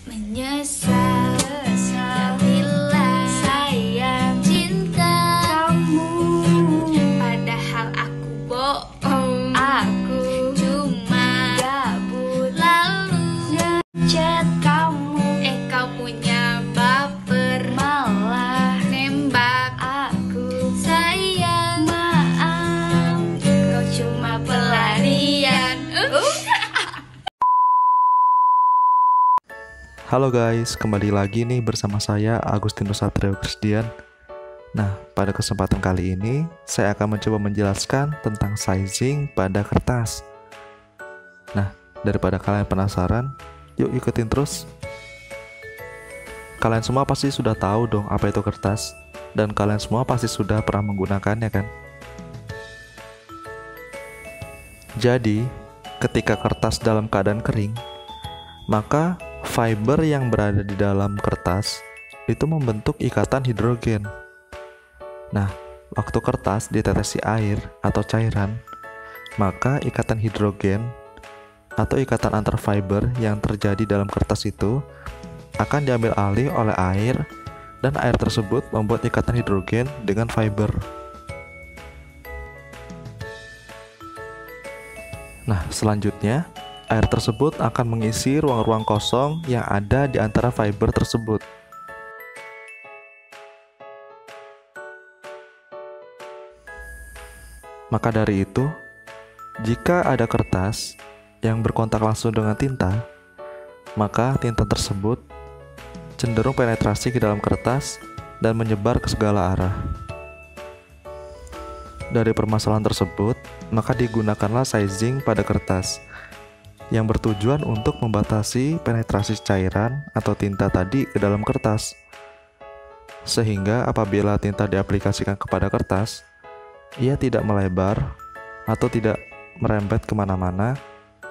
Menyesal bila sayang cinta kamu, padahal aku bohong. Aku cuma gabut lalu chat kamu. Kau punya baper, malah nembak aku. Sayang, maaf, kau cuma pelarian. Halo guys, kembali lagi nih bersama saya Agustinus Satrio Christian. Nah, pada kesempatan kali ini saya akan mencoba menjelaskan tentang sizing pada kertas. Nah, daripada kalian penasaran, yuk ikutin terus. Kalian semua pasti sudah tahu dong apa itu kertas, dan kalian semua pasti sudah pernah menggunakannya kan? Jadi, ketika kertas dalam keadaan kering, maka fiber yang berada di dalam kertas itu membentuk ikatan hidrogen. Nah, waktu kertas ditetesi air atau cairan, maka ikatan hidrogen atau ikatan antar fiber yang terjadi dalam kertas itu akan diambil alih oleh air, dan air tersebut membuat ikatan hidrogen dengan fiber. Nah, selanjutnya air tersebut akan mengisi ruang-ruang kosong yang ada di antara fiber tersebut. Maka dari itu, jika ada kertas yang berkontak langsung dengan tinta, maka tinta tersebut cenderung penetrasi ke dalam kertas dan menyebar ke segala arah. Dari permasalahan tersebut, maka digunakanlah sizing pada kertas yang bertujuan untuk membatasi penetrasi cairan atau tinta tadi ke dalam kertas, sehingga apabila tinta diaplikasikan kepada kertas, ia tidak melebar atau tidak merembet kemana-mana,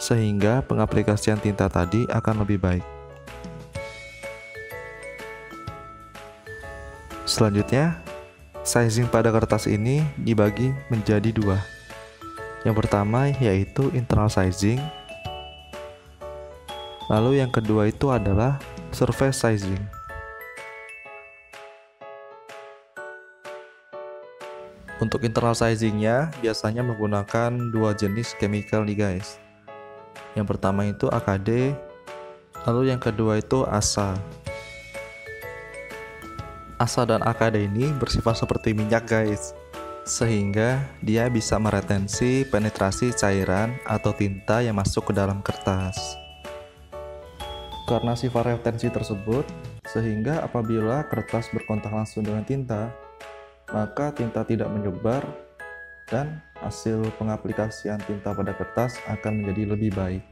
sehingga pengaplikasian tinta tadi akan lebih baik. Selanjutnya, sizing pada kertas ini dibagi menjadi dua. Yang pertama yaitu internal sizing, lalu yang kedua itu adalah surface sizing. Untuk internal sizingnya biasanya menggunakan dua jenis chemical nih guys. Yang pertama itu AKD, lalu yang kedua itu ASA. ASA dan AKD ini bersifat seperti minyak guys, sehingga dia bisa meretensi penetrasi cairan atau tinta yang masuk ke dalam kertas. Karena sifat retensi tersebut, sehingga apabila kertas berkontak langsung dengan tinta, maka tinta tidak menyebar dan hasil pengaplikasian tinta pada kertas akan menjadi lebih baik.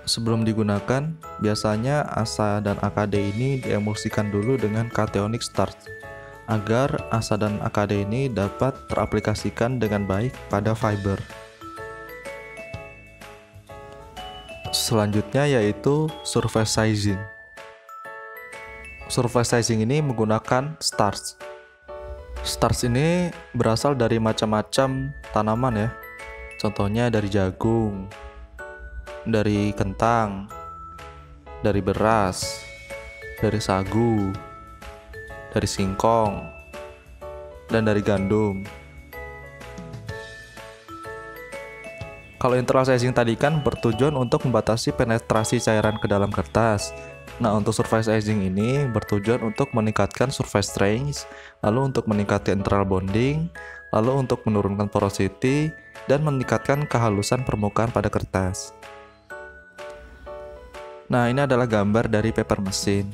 Sebelum digunakan, biasanya ASA dan AKD ini diemulsikan dulu dengan cationic starch, agar ASA dan AKD ini dapat teraplikasikan dengan baik pada fiber. Selanjutnya yaitu surface sizing. Surface sizing ini menggunakan starch. Starch ini berasal dari macam-macam tanaman ya. Contohnya dari jagung, dari kentang, dari beras, dari sagu, dari singkong, dan dari gandum. Kalau internal sizing tadi kan bertujuan untuk membatasi penetrasi cairan ke dalam kertas. Nah, untuk surface sizing ini bertujuan untuk meningkatkan surface strength, lalu untuk meningkatkan internal bonding, lalu untuk menurunkan porosity, dan meningkatkan kehalusan permukaan pada kertas. Nah, ini adalah gambar dari paper mesin.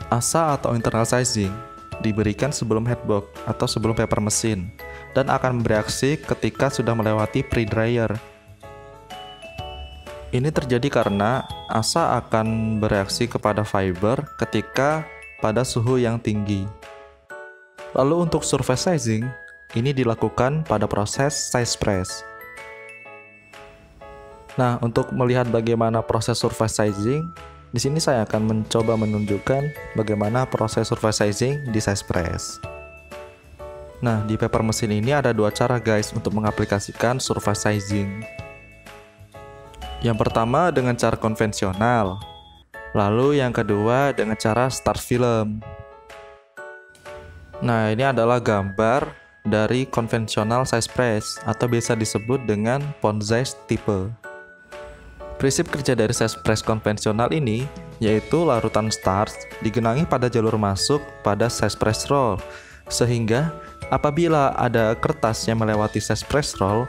ASA atau internal sizing diberikan sebelum headbox atau sebelum paper mesin, dan akan bereaksi ketika sudah melewati pre-dryer. Ini terjadi karena ASA akan bereaksi kepada fiber ketika pada suhu yang tinggi. Lalu untuk surface sizing, ini dilakukan pada proses size press. Nah, untuk melihat bagaimana proses surface sizing, di sini saya akan mencoba menunjukkan bagaimana proses surface sizing di size press. Nah, di paper mesin ini ada dua cara guys untuk mengaplikasikan surface sizing. Yang pertama dengan cara konvensional, lalu yang kedua dengan cara start film. Nah, ini adalah gambar dari konvensional size press atau biasa disebut dengan Von Zeiss type. Prinsip kerja dari size press konvensional ini yaitu larutan starch digenangi pada jalur masuk pada size press roll, sehingga apabila ada kertas yang melewati size press roll,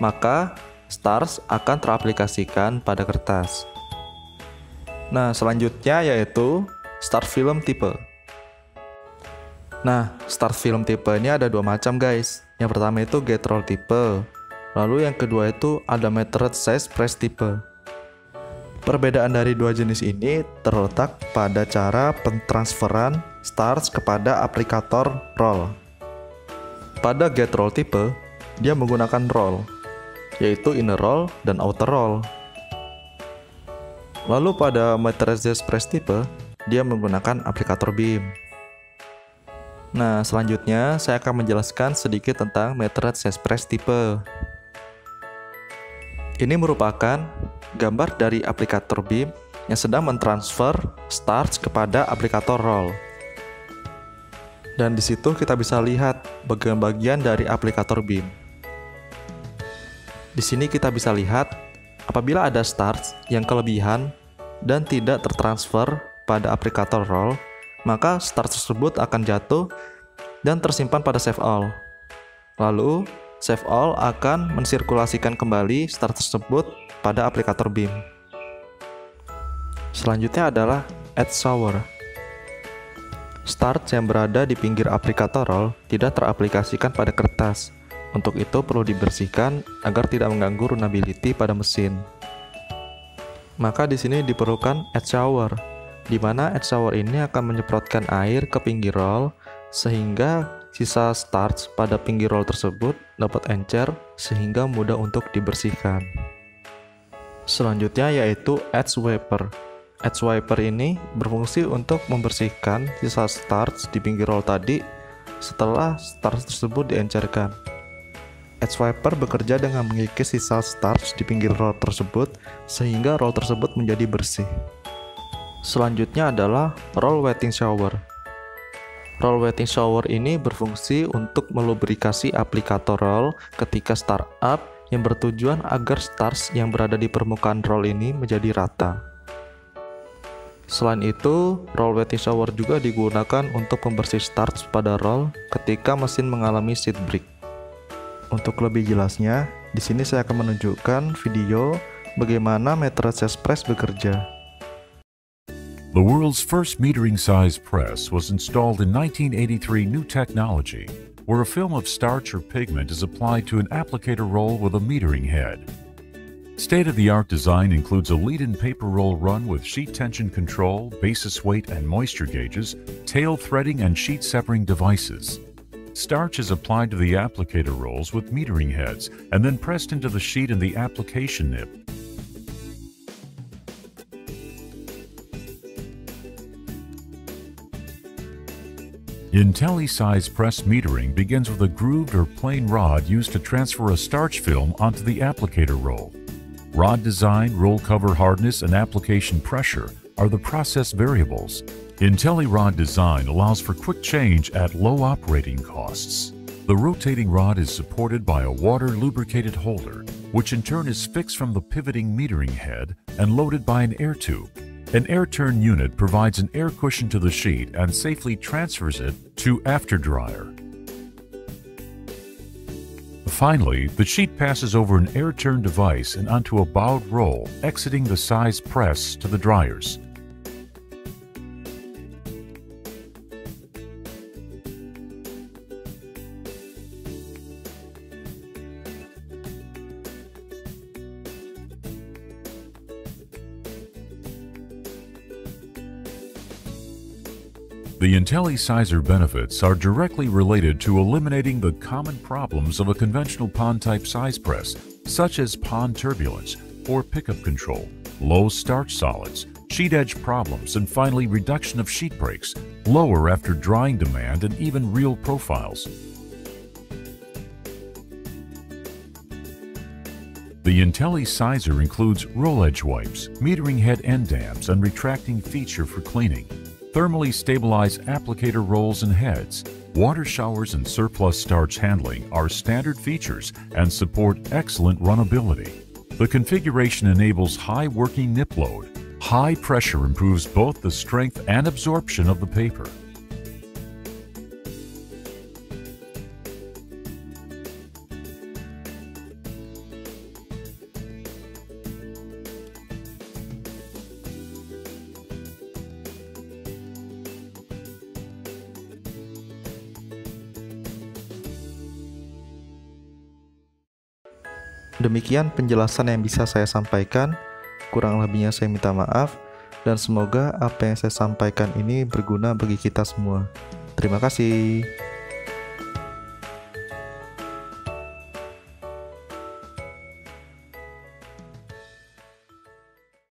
maka starch akan teraplikasikan pada kertas. Nah, selanjutnya yaitu start film type. Nah, start film type ini ada dua macam guys. Yang pertama itu gate roll type, lalu yang kedua itu ada metered size press type. Perbedaan dari dua jenis ini terletak pada cara pentransferan starch kepada aplikator roll. Pada gate roll type, dia menggunakan roll, yaitu inner roll dan outer roll. Lalu pada metered size press type, dia menggunakan aplikator beam. Nah, selanjutnya saya akan menjelaskan sedikit tentang metered size press type. Ini merupakan gambar dari aplikator beam yang sedang mentransfer starch kepada aplikator roll. Dan di situ kita bisa lihat bagian-bagian dari aplikator beam. Di sini kita bisa lihat apabila ada starch yang kelebihan dan tidak tertransfer pada aplikator roll, maka starch tersebut akan jatuh dan tersimpan pada save all. Lalu, save all akan mensirkulasikan kembali starch tersebut pada aplikator beam. Selanjutnya adalah edge shower. Starch yang berada di pinggir aplikator roll tidak teraplikasikan pada kertas. Untuk itu perlu dibersihkan agar tidak mengganggu runability pada mesin. Maka di sini diperlukan edge shower, di mana edge shower ini akan menyemprotkan air ke pinggir roll sehingga sisa starch pada pinggir roll tersebut dapat encer sehingga mudah untuk dibersihkan. Selanjutnya yaitu edge wiper. Edge wiper ini berfungsi untuk membersihkan sisa starch di pinggir roll tadi setelah starch tersebut diencerkan. Edge wiper bekerja dengan mengikis sisa starch di pinggir roll tersebut sehingga roll tersebut menjadi bersih. Selanjutnya adalah roll wetting shower. Roll wetting shower ini berfungsi untuk melubrikasi aplikator roll ketika startup yang bertujuan agar starch yang berada di permukaan roll ini menjadi rata. Selain itu, roll wetting shower juga digunakan untuk pembersih starch pada roll ketika mesin mengalami seat break. Untuk lebih jelasnya, di sini saya akan menunjukkan video bagaimana metered size press bekerja. The world's first metering size press was installed in 1983 new technology, where a film of starch or pigment is applied to an applicator roll with a metering head. State-of-the-art design includes a lead-in paper roll run with sheet tension control, basis weight and moisture gauges, tail threading and sheet severing devices. Starch is applied to the applicator rolls with metering heads and then pressed into the sheet in the application nib. IntelliSize press metering begins with a grooved or plain rod used to transfer a starch film onto the applicator roll. Rod design, roll cover hardness, and application pressure are the process variables. IntelliRod design allows for quick change at low operating costs. The rotating rod is supported by a water-lubricated holder, which in turn is fixed from the pivoting metering head and loaded by an air tube. An air turn unit provides an air cushion to the sheet and safely transfers it to after-dryer. Finally, the sheet passes over an air turn device and onto a bowed roll, exiting the size press to the dryers. The IntelliSizer benefits are directly related to eliminating the common problems of a conventional pond-type size press, such as pond turbulence, poor pickup control, low starch solids, sheet edge problems, and finally reduction of sheet breaks, lower after drying demand, and even reel profiles. The IntelliSizer includes roll edge wipes, metering head end dabs, and retracting feature for cleaning. Thermally stabilized applicator rolls and heads, water showers, and surplus starch handling are standard features and support excellent runnability. The configuration enables high working nip load. High pressure improves both the strength and absorption of the paper. Demikian penjelasan yang bisa saya sampaikan. Kurang lebihnya saya minta maaf, dan semoga apa yang saya sampaikan ini berguna bagi kita semua. Terima kasih.